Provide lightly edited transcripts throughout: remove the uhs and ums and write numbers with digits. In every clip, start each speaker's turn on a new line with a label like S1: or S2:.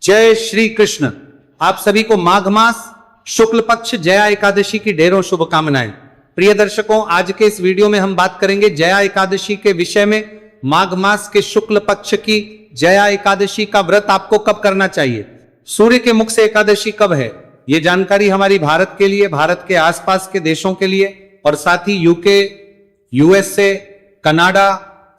S1: जय श्री कृष्ण। आप सभी को माघ मास शुक्ल पक्ष जया एकादशी की ढेरों शुभकामनाएं। प्रिय दर्शकों, आज के इस वीडियो में हम बात करेंगे जया एकादशी के विषय में। माघ मास के शुक्ल पक्ष की जया एकादशी का व्रत आपको कब करना चाहिए, सूर्य के मुख से एकादशी कब है, ये जानकारी हमारी भारत के लिए, भारत के आसपास के देशों के लिए और साथ ही यूके, यूएसए, कनाडा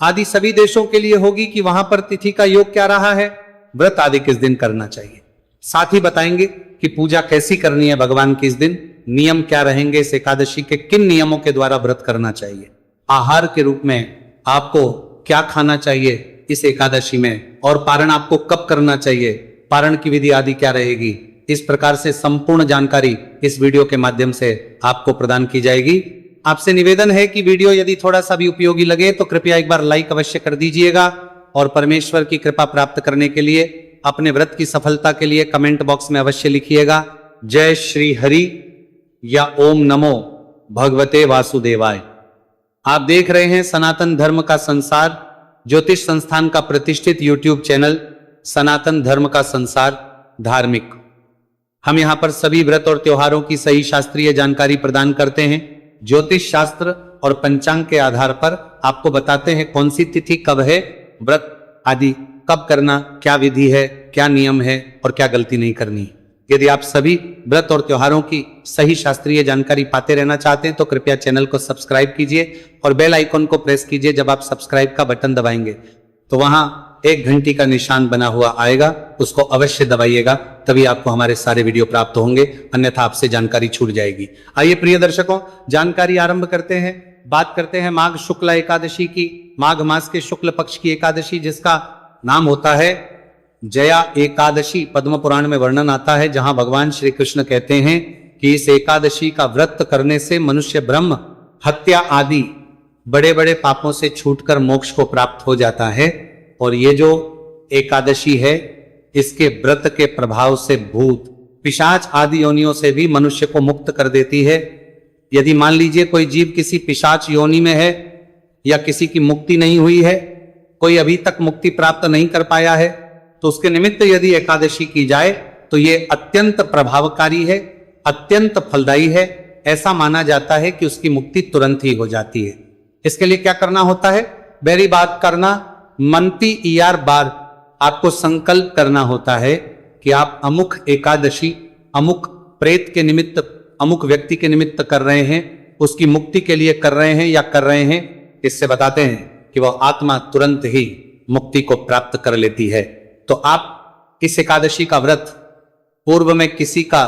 S1: आदि सभी देशों के लिए होगी कि वहां पर तिथि का योग क्या रहा है, व्रत आदि किस दिन करना चाहिए। साथ ही बताएंगे कि पूजा कैसी करनी है भगवान की इस दिन, नियम क्या रहेंगे, इस एकादशी के किन नियमों के द्वारा व्रत करना चाहिए, आहार के रूप में आपको क्या खाना चाहिए इस एकादशी में, और पारण आपको कब करना चाहिए, पारण की विधि आदि क्या रहेगी। इस प्रकार से संपूर्ण जानकारी इस वीडियो के माध्यम से आपको प्रदान की जाएगी। आपसे निवेदन है कि वीडियो यदि थोड़ा सा भी उपयोगी लगे तो कृपया एक बार लाइक अवश्य कर दीजिएगा और परमेश्वर की कृपा प्राप्त करने के लिए, अपने व्रत की सफलता के लिए कमेंट बॉक्स में अवश्य लिखिएगा जय श्री हरि या ओम नमो भगवते वासुदेवाय। आप देख रहे हैं सनातन धर्म का संसार, ज्योतिष संस्थान का प्रतिष्ठित यूट्यूब चैनल सनातन धर्म का संसार धार्मिक। हम यहां पर सभी व्रत और त्योहारों की सही शास्त्रीय जानकारी प्रदान करते हैं। ज्योतिष शास्त्र और पंचांग के आधार पर आपको बताते हैं कौन सी तिथि कब है, व्रत आदि कब करना, क्या विधि है, क्या नियम है और क्या गलती नहीं करनी। यदि आप सभी व्रत और त्योहारों की सही शास्त्रीय जानकारी पाते रहना चाहते हैं तो कृपया चैनल को सब्सक्राइब कीजिए और बेल आइकन को प्रेस कीजिए। जब आप सब्सक्राइब का बटन दबाएंगे तो वहां एक घंटी का निशान बना हुआ आएगा, उसको अवश्य दबाइएगा, तभी आपको हमारे सारे वीडियो प्राप्त होंगे, अन्यथा आपसे जानकारी छूट जाएगी। आइए प्रिय दर्शकों, जानकारी आरंभ करते हैं। बात करते हैं माघ शुक्ला एकादशी की, माघ मास के शुक्ल पक्ष की एकादशी जिसका नाम होता है जया एकादशी। पद्म पुराण में वर्णन आता है जहां भगवान श्री कृष्ण कहते हैं कि इस एकादशी का व्रत करने से मनुष्य ब्रह्म हत्या आदि बड़े बड़े पापों से छूटकर मोक्ष को प्राप्त हो जाता है। और ये जो एकादशी है इसके व्रत के प्रभाव से भूत पिशाच आदि योनियों से भी मनुष्य को मुक्त कर देती है। यदि मान लीजिए कोई जीव किसी पिशाच योनि में है या किसी की मुक्ति नहीं हुई है, कोई अभी तक मुक्ति प्राप्त नहीं कर पाया है, तो उसके निमित्त यदि एकादशी की जाए तो ये अत्यंत प्रभावकारी है, अत्यंत फलदायी है। ऐसा माना जाता है कि उसकी मुक्ति तुरंत ही हो जाती है। इसके लिए क्या करना होता है, बेरी बात करना, मनती ईयार बार आपको संकल्प करना होता है कि आप अमुक एकादशी अमुक प्रेत के निमित्त, अमुक व्यक्ति के निमित्त कर रहे हैं, उसकी मुक्ति के लिए कर रहे हैं या कर रहे हैं। इससे बताते हैं कि वह आत्मा तुरंत ही मुक्ति को प्राप्त कर लेती है। तो आप इस एकादशी का व्रत पूर्व में किसी का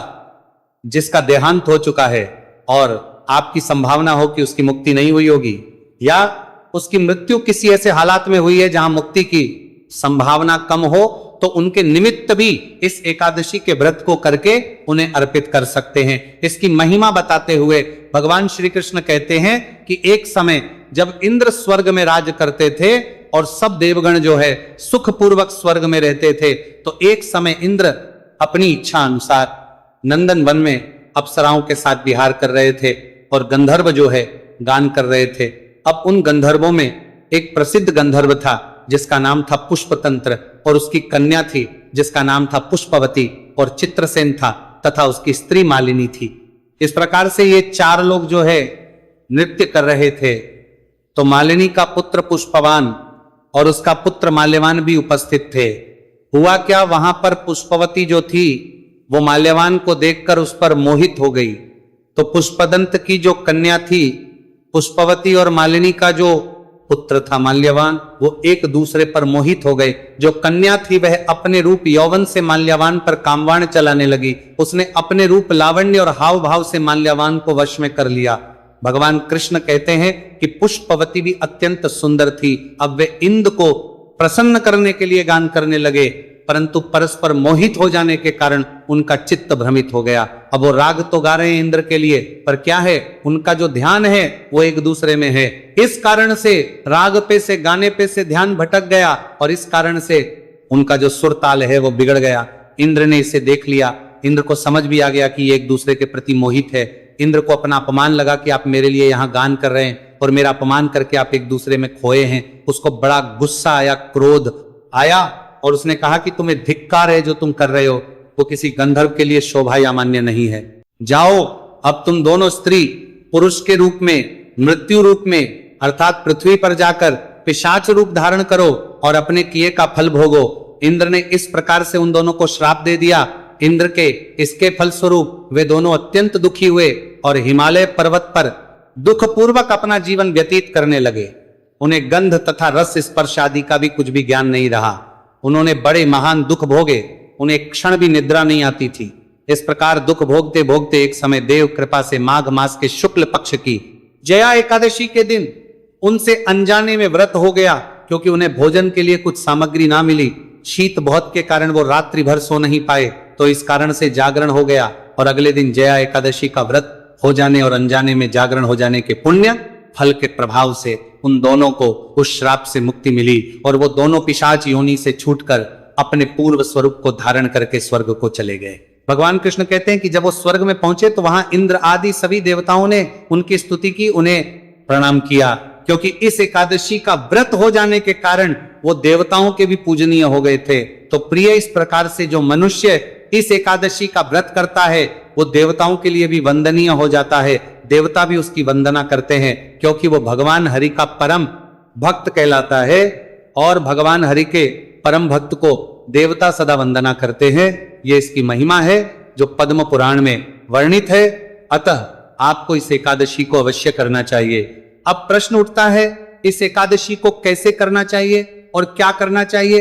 S1: जिसका देहांत हो चुका है और आपकी संभावना हो कि उसकी मुक्ति नहीं हुई होगी, या उसकी मृत्यु किसी ऐसे हालात में हुई है जहां मुक्ति की संभावना कम हो, तो उनके निमित्त भी इस एकादशी के व्रत को करके उन्हें अर्पित कर सकते हैं। इसकी महिमा बताते हुए भगवान श्री कृष्ण कहते हैं कि एक समय जब इंद्र स्वर्ग में राज करते थे और सब देवगण जो है सुखपूर्वक स्वर्ग में रहते थे, तो एक समय इंद्र अपनी इच्छा अनुसार नंदन वन में अप्सराओं के साथ विहार कर रहे थे और गंधर्व जो है गान कर रहे थे। अब उन गंधर्वों में एक प्रसिद्ध गंधर्व था जिसका नाम था पुष्पतंत्र, और उसकी कन्या थी जिसका नाम था पुष्पवती, और चित्रसेन था तथा उसकी स्त्री मालिनी थी। इस प्रकार से ये चार लोग जो है नृत्य कर रहे थे। तो मालिनी का पुत्र पुष्पवान और उसका पुत्र माल्यवान भी उपस्थित थे। हुआ क्या, वहां पर पुष्पवती जो थी वो माल्यवान को देखकर उस पर मोहित हो गई। तो पुष्पदंत की जो कन्या थी पुष्पवती और मालिनी का जो पुत्र था माल्यवान, वो एक दूसरे पर मोहित हो गए। जो कन्या थी वह अपने रूप यौवन से माल्यवान पर कामवाण चलाने लगी। उसने अपने रूप लावण्य और हाव भाव से माल्यवान को वश में कर लिया। भगवान कृष्ण कहते हैं कि पुष्पवती भी अत्यंत सुंदर थी। अब वे इंद्र को प्रसन्न करने के लिए गान करने लगे, परंतु परस्पर मोहित हो जाने के कारण उनका चित्त भ्रमित हो गया। अब वो राग तो गा रहे हैं इंद्र के लिए, पर क्या है, उनका जो ध्यान है वो एक दूसरे में है। इस कारण से राग पे से, गाने पे से ध्यान भटक गया और इस कारण से उनका जो सुर ताल है वो बिगड़ गया। इंद्र ने इसे देख लिया, इंद्र को समझ भी आ गया कि ये एक दूसरे के प्रति मोहित है। इंद्र को अपना अपमान लगा कि आप मेरे लिए यहाँ गान कर रहे हैं और मेरा अपमान करके आप एक दूसरे में खोए हैं। उसको बड़ा गुस्सा आया, क्रोध आया और उसने कहा कि तुम्हें धिक्कार है जो तुम कर रहे हो, वो किसी गंधर्व के लिए शोभा या मान्य नहीं है। जाओ, अब तुम दोनों स्त्री पुरुष के रूप में, मृत्यु रूप में अर्थात पृथ्वी पर जाकर पिशाच रूप धारण करो और अपने किए का फल भोगो। इंद्र ने इस प्रकार से उन दोनों को श्राप दे दिया। इंद्र के इसके फलस्वरूप वे दोनों अत्यंत दुखी हुए और हिमालय पर्वत पर दुखपूर्वक अपना जीवन व्यतीत करने लगे। उन्हें गंध तथा रस स्पर्श आदि का भी कुछ भी ज्ञान नहीं रहा। उन्होंने बड़े महान दुख भोगे, उन्हें क्षण भी निद्रा नहीं आती थी। इस प्रकार दुख भोगते भोगते एक समय देव कृपा से माघ मास के शुक्ल पक्ष की जया एकादशी के दिन उनसे अनजाने में व्रत हो गया, क्योंकि उन्हें भोजन के लिए कुछ सामग्री ना मिली। शीत बहुत के कारण वो रात्रि भर सो नहीं पाए, तो इस कारण से जागरण हो गया और अगले दिन जया एकादशी का व्रत हो जाने और अनजाने में जागरण हो जाने के पुण्य फल के प्रभाव से उन दोनों को उस श्राप से मुक्ति मिली और वो दोनों पिशाच योनि से छूटकर अपने पूर्व स्वरूप को धारण करके स्वर्ग को चले गए। भगवान कृष्ण कहते हैं कि जब वो स्वर्ग में पहुंचे तो वहां इंद्र आदि सभी देवताओं ने उनकी स्तुति की, उन्हें प्रणाम किया, क्योंकि इस एकादशी का व्रत हो जाने के कारण वो देवताओं के भी पूजनीय हो गए थे। तो प्रिय, इस प्रकार से जो मनुष्य इस एकादशी का व्रत करता है वो देवताओं के लिए भी वंदनीय हो जाता है। देवता भी उसकी वंदना करते हैं, क्योंकि वो भगवान हरि का परम भक्त कहलाता है और भगवान हरि के परम भक्त को देवता सदा वंदना करते हैं। ये इसकी महिमा है जो पद्म पुराण में वर्णित है। अतः आपको इस एकादशी को अवश्य करना चाहिए। अब प्रश्न उठता है, इस एकादशी को कैसे करना चाहिए और क्या करना चाहिए?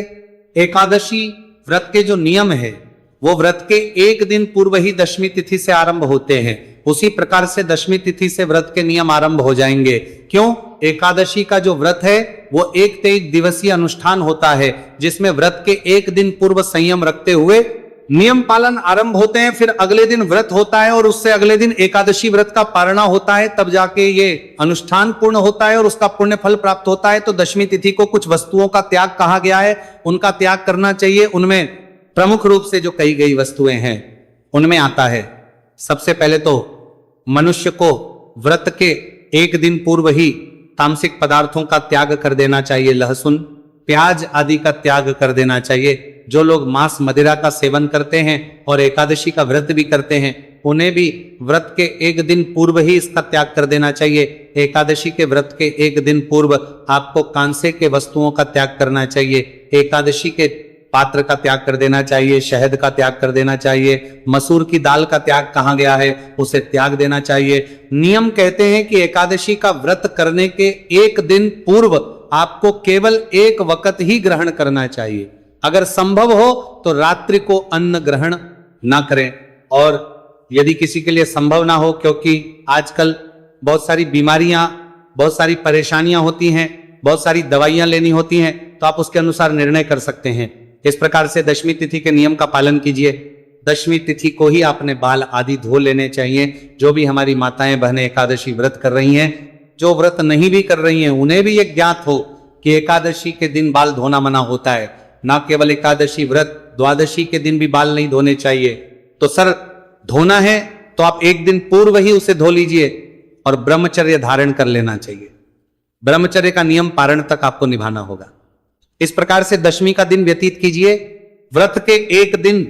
S1: एकादशी व्रत के जो नियम है वो व्रत के एक दिन पूर्व ही दशमी तिथि से आरंभ होते हैं। उसी प्रकार से दशमी तिथि से व्रत के नियम आरंभ हो जाएंगे। क्यों? एकादशी का जो व्रत है वो एक दिवसीय अनुष्ठान होता है, जिसमें व्रत के एक दिन पूर्व संयम रखते हुए नियम पालन आरंभ होते हैं। फिर अगले दिन व्रत होता है और उससे अगले दिन एकादशी व्रत का पारणा होता है, तब जाके ये अनुष्ठान पूर्ण होता है और उसका पुण्य फल प्राप्त होता है। तो दशमी तिथि को कुछ वस्तुओं का त्याग कहा गया है, उनका त्याग करना चाहिए। उनमें प्रमुख रूप से जो कही गई वस्तुएं हैं उनमें आता है, सबसे पहले तो मनुष्य को व्रत के एक दिन पूर्व ही तामसिक पदार्थों का त्याग कर देना चाहिए। लहसुन, प्याज आदि का त्याग कर देना चाहिए। जो लोग मांस मदिरा का सेवन करते हैं और एकादशी का व्रत भी करते हैं, उन्हें भी व्रत के एक दिन पूर्व ही इसका त्याग कर देना चाहिए। एकादशी के व्रत के एक दिन पूर्व आपको कांसे के वस्तुओं का त्याग करना चाहिए। एकादशी के पात्र का त्याग कर देना चाहिए, शहद का त्याग कर देना चाहिए, मसूर की दाल का त्याग कहा गया है उसे त्याग देना चाहिए। नियम कहते हैं कि एकादशी का व्रत करने के एक दिन पूर्व आपको केवल एक वक्त ही ग्रहण करना चाहिए। अगर संभव हो तो रात्रि को अन्न ग्रहण ना करें, और यदि किसी के लिए संभव ना हो, क्योंकि आजकल बहुत सारी बीमारियां, बहुत सारी परेशानियां होती हैं, बहुत सारी दवाइयां लेनी होती हैं, तो आप उसके अनुसार निर्णय कर सकते हैं। इस प्रकार से दशमी तिथि के नियम का पालन कीजिए। दशमी तिथि को ही आपने बाल आदि धो लेने चाहिए। जो भी हमारी माताएं बहनें एकादशी व्रत कर रही हैं, जो व्रत नहीं भी कर रही हैं, उन्हें भी एक ज्ञात हो कि एकादशी के दिन बाल धोना मना होता है। ना केवल एकादशी व्रत, द्वादशी के दिन भी बाल नहीं धोने चाहिए। तो सर, धोना है तो आप एक दिन पूर्व ही उसे धो लीजिए और ब्रह्मचर्य धारण कर लेना चाहिए। ब्रह्मचर्य का नियम पारण तक आपको निभाना होगा। इस प्रकार से दशमी का दिन व्यतीत कीजिए। व्रत के एक दिन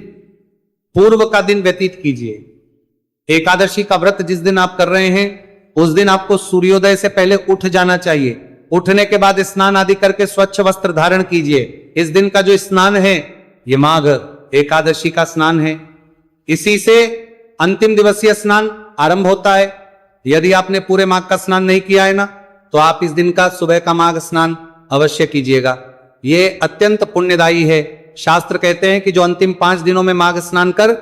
S1: पूर्व का दिन व्यतीत कीजिए। एकादशी का व्रत जिस दिन आप कर रहे हैं उस दिन आपको सूर्योदय से पहले उठ जाना चाहिए। उठने के बाद स्नान आदि करके स्वच्छ वस्त्र धारण कीजिए। इस दिन का जो स्नान है ये माघ एकादशी का स्नान है। इसी से अंतिम दिवसीय स्नान आरंभ होता है। यदि आपने पूरे माघ का स्नान नहीं किया है ना, तो आप इस दिन का सुबह का माघ स्नान अवश्य कीजिएगा। ये अत्यंत पुण्यदायी है। शास्त्र कहते हैं कि जो अंतिम 5 दिनों में माघ स्नान कर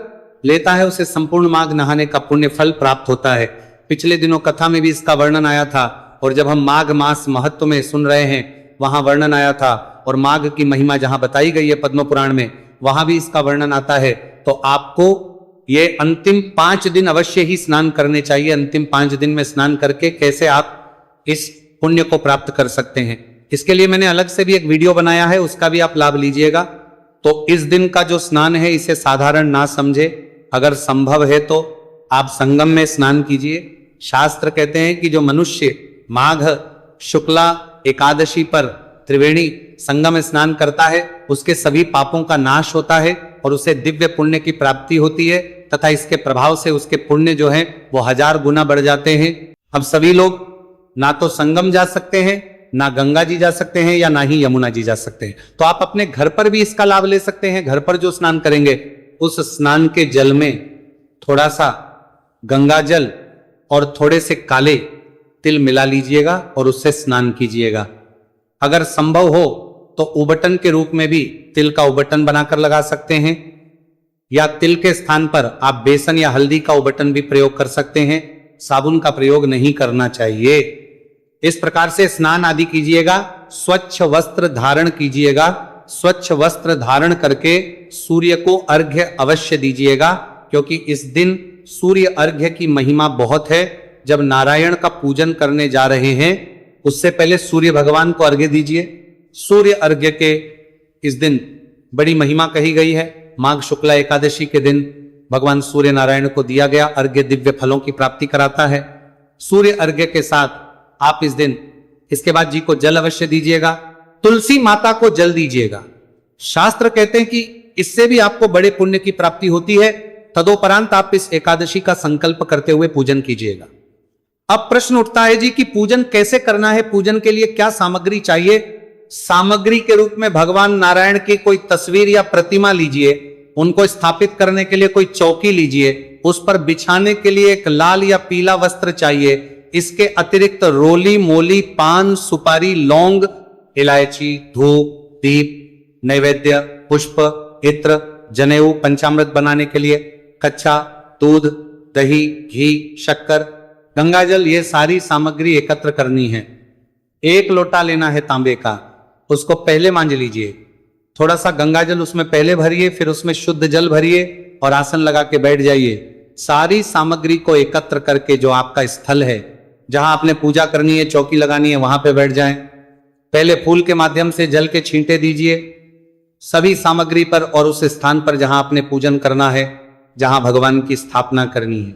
S1: लेता है उसे संपूर्ण माघ नहाने का पुण्य फल प्राप्त होता है। पिछले दिनों कथा में भी इसका वर्णन आया था, और जब हम माघ मास महत्व में सुन रहे हैं वहां वर्णन आया था, और माघ की महिमा जहां बताई गई है पद्म पुराण में, वहां भी इसका वर्णन आता है। तो आपको ये अंतिम 5 दिन अवश्य ही स्नान करने चाहिए। अंतिम 5 दिन में स्नान करके कैसे आप इस पुण्य को प्राप्त कर सकते हैं, इसके लिए मैंने अलग से भी एक वीडियो बनाया है, उसका भी आप लाभ लीजिएगा। तो इस दिन का जो स्नान है इसे साधारण ना समझे, अगर संभव है तो आप संगम में स्नान कीजिए। शास्त्र कहते हैं कि जो मनुष्य माघ शुक्ला एकादशी पर त्रिवेणी संगम स्नान करता है उसके सभी पापों का नाश होता है और उसे दिव्य पुण्य की प्राप्ति होती है तथा इसके प्रभाव से उसके पुण्य जो है वो 1000 गुना बढ़ जाते हैं। अब सभी लोग ना तो संगम जा सकते हैं, ना गंगा जी जा सकते हैं, या ना ही यमुना जी जा सकते हैं। तो आप अपने घर पर भी इसका लाभ ले सकते हैं। घर पर जो स्नान करेंगे उस स्नान के जल में थोड़ा सा गंगा जल और थोड़े से काले तिल मिला लीजिएगा और उससे स्नान कीजिएगा। अगर संभव हो तो उबटन के रूप में भी तिल का उबटन बनाकर लगा सकते हैं, या तिल के स्थान पर आप बेसन या हल्दी का उबटन भी प्रयोग कर सकते हैं। साबुन का प्रयोग नहीं करना चाहिए। इस प्रकार से स्नान आदि कीजिएगा। स्वच्छ वस्त्र धारण कीजिएगा। स्वच्छ वस्त्र धारण करके सूर्य को अर्घ्य अवश्य दीजिएगा, क्योंकि इस दिन सूर्य अर्घ्य की महिमा बहुत है। जब नारायण का पूजन करने जा रहे हैं उससे पहले सूर्य भगवान को अर्घ्य दीजिए। सूर्य अर्घ्य के इस दिन बड़ी महिमा कही गई है। माघ शुक्ला एकादशी के दिन भगवान सूर्य नारायण को दिया गया अर्घ्य दिव्य फलों की प्राप्ति कराता है। सूर्य अर्घ्य के साथ आप इस दिन इसके बाद जी को जल अवश्य दीजिएगा। तुलसी माता को जल दीजिएगा। शास्त्र कहते हैं कि इससे भी आपको बड़े पुण्य की प्राप्ति होती है। तदोपरांत आप इस एकादशी का संकल्प करते हुए पूजन कीजिएगा। अब प्रश्न उठता है जी कि पूजन कैसे करना है, पूजन के लिए क्या सामग्री चाहिए। सामग्री के रूप में भगवान नारायण की कोई तस्वीर या प्रतिमा लीजिए। उनको स्थापित करने के लिए कोई चौकी लीजिए। उस पर बिछाने के लिए एक लाल या पीला वस्त्र चाहिए। इसके अतिरिक्त रोली, मोली, पान, सुपारी, लौंग, इलायची, धूप, दीप, नैवेद्य, पुष्प, इत्र, जनेऊ, पंचामृत बनाने के लिए कच्चा दूध, दही, घी, शक्कर, गंगाजल, ये सारी सामग्री एकत्र करनी है। 1 लोटा लेना है तांबे का, उसको पहले मांझ लीजिए। थोड़ा सा गंगाजल उसमें पहले भरिए, फिर उसमें शुद्ध जल भरिए और आसन लगा के बैठ जाइए। सारी सामग्री को एकत्र करके जो आपका स्थल है जहां आपने पूजा करनी है, चौकी लगानी है, वहां पे बैठ जाएं। पहले फूल के माध्यम से जल के छींटे दीजिए सभी सामग्री पर और उस स्थान पर जहां आपने पूजन करना है, जहां भगवान की स्थापना करनी है।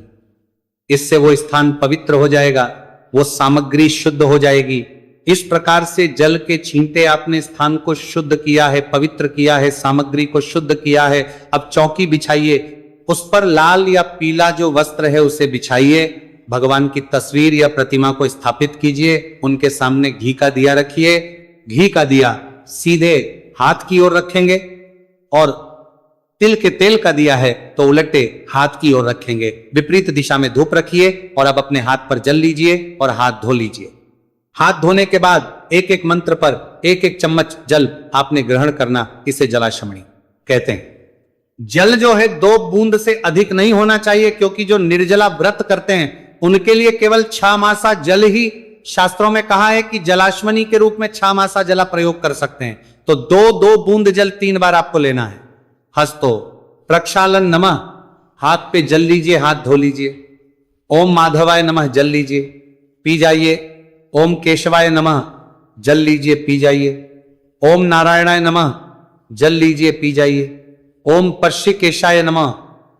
S1: इससे वो स्थान पवित्र हो जाएगा, वो सामग्री शुद्ध हो जाएगी। इस प्रकार से जल के छींटे आपने स्थान को शुद्ध किया है, पवित्र किया है, सामग्री को शुद्ध किया है। अब चौकी बिछाइए, उस पर लाल या पीला जो वस्त्र है उसे बिछाइए। भगवान की तस्वीर या प्रतिमा को स्थापित कीजिए। उनके सामने घी का दिया रखिए। घी का दिया सीधे हाथ की ओर रखेंगे और तिल के तेल का दिया है तो उलटे हाथ की ओर रखेंगे। विपरीत दिशा में धूप रखिए और अब अपने हाथ पर जल लीजिए और हाथ धो लीजिए। हाथ धोने के बाद एक एक मंत्र पर 1-1 चम्मच जल आपने ग्रहण करना। इसे जलाशमणी कहते हैं। जल जो है 2 बूंद से अधिक नहीं होना चाहिए, क्योंकि जो निर्जला व्रत करते हैं उनके लिए केवल 6 मासा जल ही शास्त्रों में कहा है कि जलाशमनी के रूप में 6 मासा जला प्रयोग कर सकते हैं। तो 2-2 बूंद जल 3 बार आपको लेना है। हस्तो प्रक्षालन नमः, हाथ पे जल लीजिए, हाथ धो लीजिए। ओम माधवाय नमः जल लीजिए, पी जाइए। ओम केशवाय नमः जल लीजिए, पी जाइए। ओम नारायणाय नमः जल लीजिए, पी जाइए। ओम पर्शिकेशाय नमः,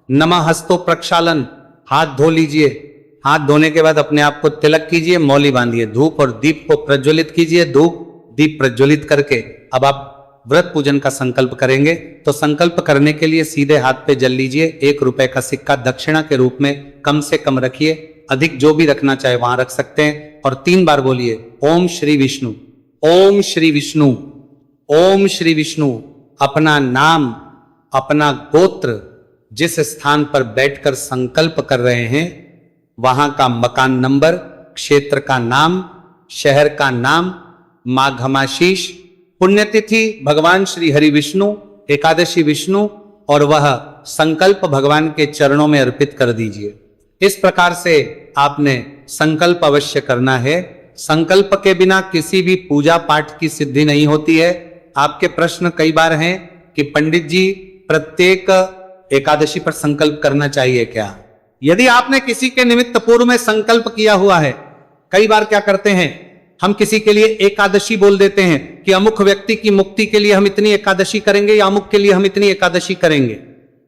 S1: नमः हस्तो प्रक्षालन, हाथ धो लीजिए। हाथ धोने के बाद अपने आप को तिलक कीजिए, मौली बांधिए, धूप और दीप को प्रज्वलित कीजिए। धूप दीप प्रज्वलित करके अब आप व्रत पूजन का संकल्प करेंगे। तो संकल्प करने के लिए सीधे हाथ पे जल लीजिए। 1 रुपए का सिक्का दक्षिणा के रूप में कम से कम रखिए, अधिक जो भी रखना चाहे वहां रख सकते हैं। और 3 बार बोलिए ओम श्री विष्णु, ओम श्री विष्णु, ओम श्री विष्णु। अपना नाम, अपना गोत्र, जिस स्थान पर बैठकर संकल्प कर रहे हैं वहां का मकान नंबर, क्षेत्र का नाम, शहर का नाम, माघमाशीष, पुण्यतिथि भगवान श्री हरि विष्णु, एकादशी विष्णु, और वह संकल्प भगवान के चरणों में अर्पित कर दीजिए। इस प्रकार से आपने संकल्प अवश्य करना है। संकल्प के बिना किसी भी पूजा पाठ की सिद्धि नहीं होती है। आपके प्रश्न कई बार हैं कि पंडित जी प्रत्येक एकादशी पर संकल्प करना चाहिए क्या? यदि आपने किसी के निमित्त पूर्व में संकल्प किया हुआ है, कई बार क्या करते हैं हम किसी के लिए एकादशी बोल देते हैं कि अमुक व्यक्ति की मुक्ति के लिए हम इतनी एकादशी करेंगे या अमुक के लिए हम इतनी एकादशी करेंगे।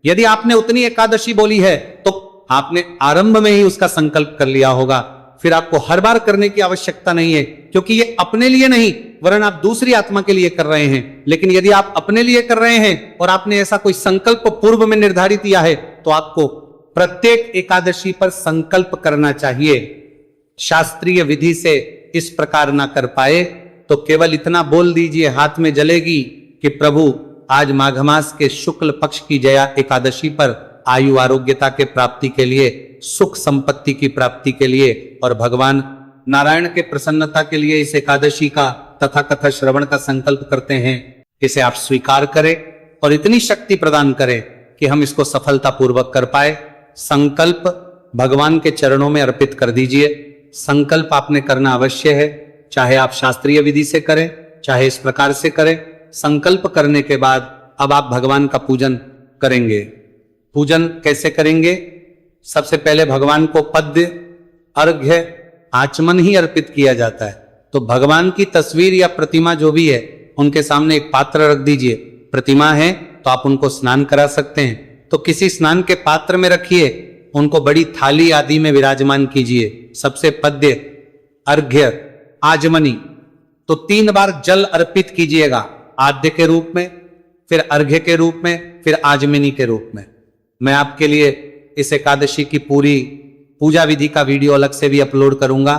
S1: यदि आपने उतनी एकादशी बोली है तो आपने आरंभ में ही उसका संकल्प कर लिया होगा, फिर आपको हर बार करने की आवश्यकता नहीं है, क्योंकि ये अपने लिए नहीं वरन आप दूसरी आत्मा के लिए कर रहे हैं। लेकिन यदि आप अपने लिए कर रहे हैं और आपने ऐसा कोई संकल्प पूर्व में निर्धारित किया है, तो आपको प्रत्येक एकादशी पर संकल्प करना चाहिए। शास्त्रीय विधि से इस प्रकार ना कर पाए तो केवल इतना बोल दीजिए, हाथ में जलेगी, कि प्रभु आज माघ मास के शुक्ल पक्ष की जया एकादशी पर आयु आरोग्यता के प्राप्ति के लिए, सुख संपत्ति की प्राप्ति के लिए और भगवान नारायण के प्रसन्नता के लिए इस एकादशी का तथा कथा श्रवण का संकल्प करते हैं। इसे आप स्वीकार करें और इतनी शक्ति प्रदान करें कि हम इसको सफलता पूर्वक कर पाए। संकल्प भगवान के चरणों में अर्पित कर दीजिए। संकल्प आपने करना अवश्य है, चाहे आप शास्त्रीय विधि से करें, चाहे इस प्रकार से करें। संकल्प करने के बाद अब आप भगवान का पूजन करेंगे। पूजन कैसे करेंगे? सबसे पहले भगवान को पद्य, अर्घ्य, आचमन ही अर्पित किया जाता है। तो भगवान की तस्वीर या प्रतिमा जो भी है, उनके सामने एक पात्र रख दीजिए। प्रतिमा है तो आप उनको स्नान करा सकते हैं, तो किसी स्नान के पात्र में रखिए, उनको बड़ी थाली आदि में विराजमान कीजिए। सबसे पद्य, अर्घ्य, आचमनी, तो 3 बार जल अर्पित कीजिएगा। आद्य के रूप में, फिर अर्घ्य के रूप में, फिर आचमनी के रूप में। मैं आपके लिए इस एकादशी की पूरी पूजा विधि का वीडियो अलग से भी अपलोड करूंगा,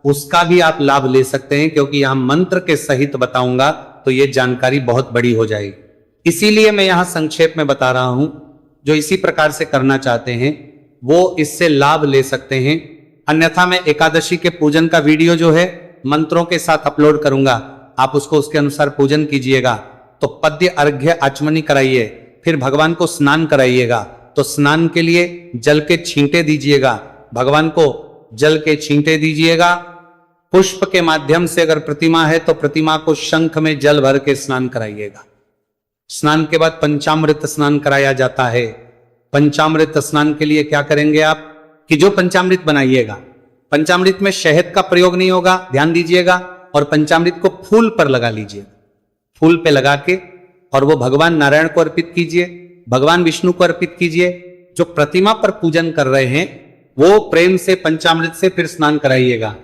S1: उसका भी आप लाभ ले सकते हैं, क्योंकि यहां मंत्र के सहित बताऊंगा तो यह जानकारी बहुत बड़ी हो जाएगी। इसीलिए मैं यहां संक्षेप में बता रहा हूं। जो इसी प्रकार से करना चाहते हैं वो इससे लाभ ले सकते हैं। अन्यथा मैं एकादशी के पूजन का वीडियो जो है मंत्रों के साथ अपलोड करूंगा, आप उसको उसके अनुसार पूजन कीजिएगा। तो पद्य, अर्घ्य, आचमनी कराइए, फिर भगवान को स्नान कराइएगा। तो स्नान के लिए जल के छींटे दीजिएगा, भगवान को जल के छींटे दीजिएगा। पुष्प के माध्यम से अगर प्रतिमा है तो प्रतिमा को शंख में जल भर के स्नान कराइएगा। स्नान के बाद पंचामृत स्नान कराया जाता है। पंचामृत स्नान के लिए क्या करेंगे आप, कि जो पंचामृत बनाइएगा, पंचामृत में शहद का प्रयोग नहीं होगा, ध्यान दीजिएगा। और पंचामृत को फूल पर लगा लीजिए, फूल पे लगा के और वो भगवान नारायण को अर्पित कीजिए, भगवान विष्णु को अर्पित कीजिए। जो प्रतिमा पर पूजन कर रहे हैं वो प्रेम से पंचामृत से फिर स्नान कराइएगा।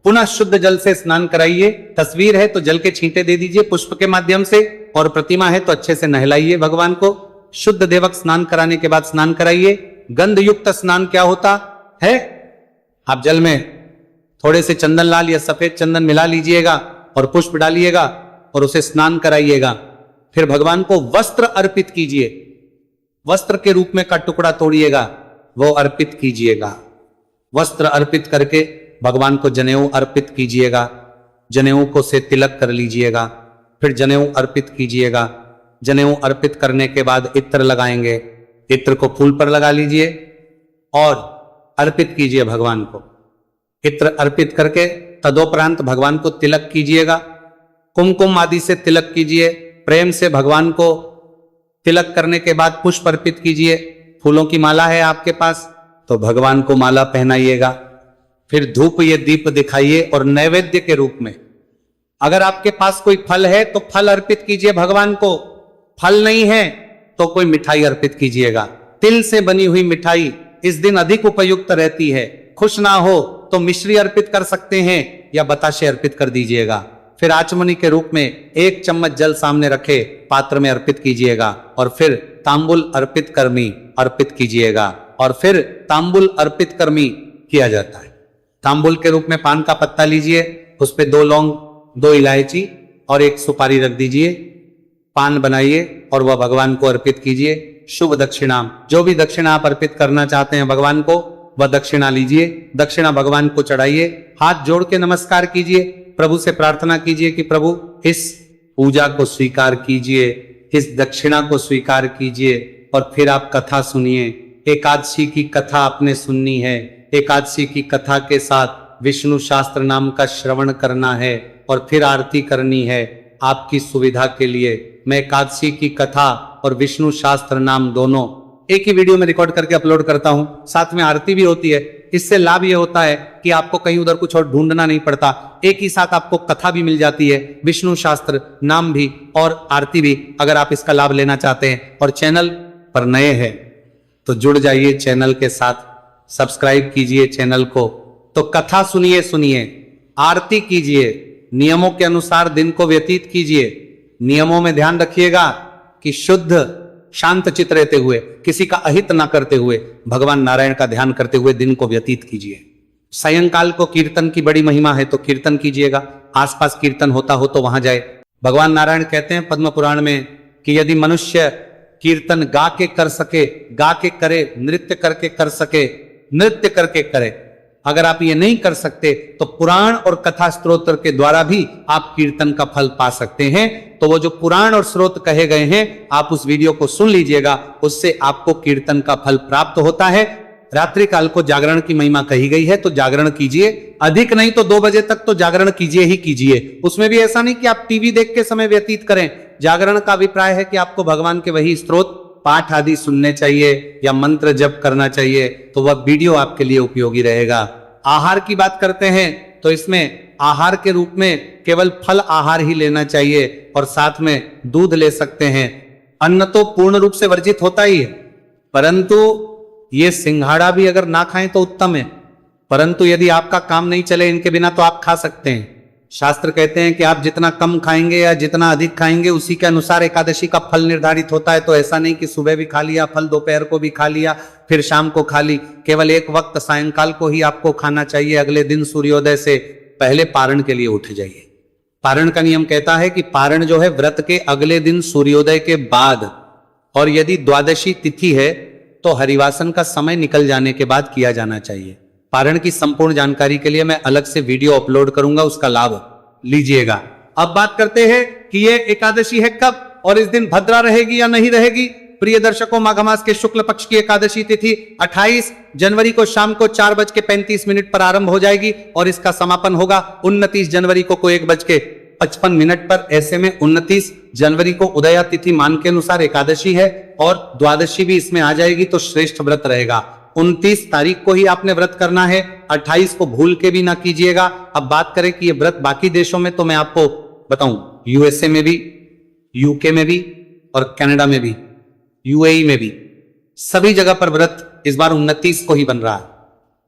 S1: पुनः शुद्ध जल से स्नान कराइए। तस्वीर है तो जल के छींटे दे दीजिए पुष्प के माध्यम से, और प्रतिमा है तो अच्छे से नहलाइए भगवान को। शुद्ध देवक स्नान कराने के बाद स्नान कराइए। गंध युक्त स्नान क्या होता है, आप जल में थोड़े से चंदन लाल या सफेद चंदन मिला लीजिएगा और पुष्प डालिएगा और उसे स्नान कराइएगा। फिर भगवान को वस्त्र अर्पित कीजिए, वस्त्र के रूप में का टुकड़ा तोड़िएगा, वो अर्पित कीजिएगा। वस्त्र अर्पित करके भगवान को जनेऊ अर्पित कीजिएगा। जनेऊ को से तिलक कर लीजिएगा, फिर जनेऊ अर्पित कीजिएगा। जनेऊ अर्पित करने के बाद इत्र लगाएंगे, इत्र को फूल पर लगा लीजिए और अर्पित कीजिए भगवान को। इत्र अर्पित करके तदोपरांत भगवान को तिलक कीजिएगा। कुमकुम आदि से तिलक कीजिए। प्रेम से भगवान को तिलक करने के बाद पुष्प अर्पित कीजिए। फूलों की माला है आपके पास तो भगवान को माला पहनाइएगा। फिर धूप ये दीप दिखाइए और नैवेद्य के रूप में, अगर आपके पास कोई फल है तो फल अर्पित कीजिए भगवान को। फल नहीं है तो कोई मिठाई अर्पित कीजिएगा। तिल से बनी हुई मिठाई इस दिन अधिक उपयुक्त रहती है। खुश ना हो तो मिश्री अर्पित कर सकते हैं या बताशे अर्पित कर दीजिएगा। फिर आचमनी के रूप में 1 चम्मच जल सामने रखे पात्र में अर्पित कीजिएगा और फिर तांबुल अर्पित कर्मी अर्पित कीजिएगा। और फिर तांबुल अर्पित कर्मी किया जाता है। तांबुल के रूप में पान का पत्ता लीजिए, उस पे 2 लौंग, 2 इलायची और 1 सुपारी रख दीजिए। पान बनाइए और वह भगवान को अर्पित कीजिए। शुभ दक्षिणा, जो भी दक्षिणा आप अर्पित करना चाहते हैं भगवान को, वह दक्षिणा लीजिए। दक्षिणा भगवान को चढ़ाइए। हाथ जोड़ के नमस्कार कीजिए। प्रभु से प्रार्थना कीजिए कि प्रभु इस पूजा को स्वीकार कीजिए, इस दक्षिणा को स्वीकार कीजिए। और फिर आप कथा सुनिए। एकादशी की कथा आपने सुननी है। एकादशी की कथा के साथ विष्णु शास्त्र नाम का श्रवण करना है और फिर आरती करनी है। आपकी सुविधा के लिए मैं एकादशी की कथा और विष्णु शास्त्र नाम दोनों एक ही वीडियो में रिकॉर्ड करके अपलोड करता हूं। साथ में आरती भी होती है। इससे लाभ यह होता है कि आपको कहीं उधर कुछ और ढूंढना नहीं पड़ता। एक ही साथ आपको कथा भी मिल जाती है, विष्णु शास्त्र नाम भी और आरती भी, अगर आप इसका लाभ लेना चाहते हैं। और चैनल पर नए हैं तो जुड़ जाइए चैनल के साथ, सब्सक्राइब कीजिए चैनल को तो कथा सुनिए सुनिए, आरती कीजिए, नियमों के अनुसार दिन को व्यतीत कीजिए। नियमों में ध्यान रखिएगा कि शुद्ध शांत चित्त रहते हुए, किसी का अहित ना करते हुए, भगवान नारायण का ध्यान करते हुए दिन को व्यतीत कीजिए। सायंकाल को कीर्तन की बड़ी महिमा है तो कीर्तन कीजिएगा, आसपास कीर्तन होता हो तो वहां जाए। भगवान नारायण कहते हैं पद्म पुराण में कि यदि मनुष्य कीर्तन गा के कर सके, गा के करे, नृत्य करके कर सके, नृत्य करके करे, अगर आप ये नहीं कर सकते तो पुराण और कथा स्तोत्र के द्वारा भी आप कीर्तन का फल पा सकते हैं। तो वो जो पुराण और स्रोत कहे गए हैं आप उस वीडियो को सुन लीजिएगा, उससे आपको कीर्तन का फल प्राप्त होता है। रात्रि काल को जागरण की महिमा कही गई है तो जागरण कीजिए, अधिक नहीं तो 2 बजे तक तो जागरण कीजिए ही कीजिए। उसमें भी ऐसा नहीं कि आप टीवी देख के समय व्यतीत करें। जागरण का अभिप्राय है कि आपको भगवान के वही स्त्रोत पाठ आदि सुनने चाहिए या मंत्र जप करना चाहिए, तो वह वीडियो आपके लिए उपयोगी रहेगा। आहार की बात करते हैं तो इसमें आहार के रूप में केवल फल आहार ही लेना चाहिए और साथ में दूध ले सकते हैं। अन्न तो पूर्ण रूप से वर्जित होता ही है, परंतु ये सिंघाड़ा भी अगर ना खाएं तो उत्तम है। परंतु यदि आपका काम नहीं चले इनके बिना तो आप खा सकते हैं। शास्त्र कहते हैं कि आप जितना कम खाएंगे या जितना अधिक खाएंगे उसी के अनुसार एकादशी का फल निर्धारित होता है। तो ऐसा नहीं कि सुबह भी खा लिया फल, दोपहर को भी खा लिया, फिर शाम को खा ली। केवल एक वक्त सायंकाल को ही आपको खाना चाहिए। अगले दिन सूर्योदय से पहले पारण के लिए उठ जाइए। पारण का नियम कहता है कि पारण जो है व्रत के अगले दिन सूर्योदय के बाद, और यदि द्वादशी तिथि है तो हरिवासन का समय निकल जाने के बाद किया जाना चाहिए। पारण की संपूर्ण जानकारी के लिए मैं अलग से वीडियो अपलोड करूंगा, उसका लाभ लीजिएगा। अब बात करते हैं कि ये एकादशी है कब और इस दिन भद्रा रहेगी या नहीं रहेगी। प्रिय दर्शकों, माघ मास के शुक्ल पक्ष की एकादशी तिथि 28 जनवरी को शाम को 4:35 पर आरंभ हो जाएगी और इसका समापन होगा 29 जनवरी को 1:55 पर। ऐसे में 29 जनवरी को उदया तिथि मान के अनुसार एकादशी है और द्वादशी भी इसमें आ जाएगी तो श्रेष्ठ व्रत रहेगा। 29 तारीख को ही आपने व्रत करना है, 28 को भूल के भी ना कीजिएगा। अब बात करें कि ये व्रत बाकी देशों में, तो मैं आपको बताऊं यूएसए में भी, यूके में भी और कनाडा में भी, यूएई में भी, सभी जगह पर व्रत इस बार 29 को ही बन रहा है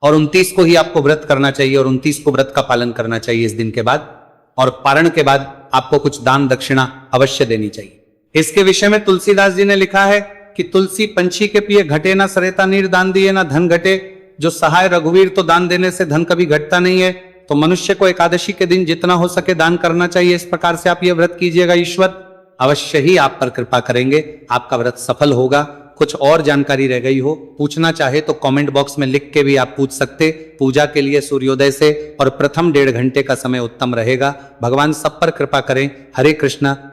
S1: और 29 को ही आपको व्रत करना चाहिए और 29 को व्रत का पालन करना चाहिए इस दिन के बाद। और पारण के बाद आपको कुछ दान दक्षिणा अवश्य देनी चाहिए। इसके विषय में तुलसीदास जी ने लिखा है कि तुलसी पंछी के पिए घटे ना सरेता नीर, दान दिए ना धन घटे। जो सहाय रघुवीर, तो दान देने से धन कभी घटता नहीं है। तो मनुष्य को एकादशी के दिन जितना हो सके दान करना चाहिए। इस प्रकार से आप ये व्रत कीजिएगा, ईश्वर अवश्य ही आप पर कृपा करेंगे, आपका व्रत सफल होगा। कुछ और जानकारी रह गई हो, पूछना चाहे तो कमेंट बॉक्स में लिख के भी आप पूछ सकते। पूजा के लिए सूर्योदय से और प्रथम 1.5 घंटे का समय उत्तम रहेगा। भगवान सब पर कृपा करें। हरे कृष्णा।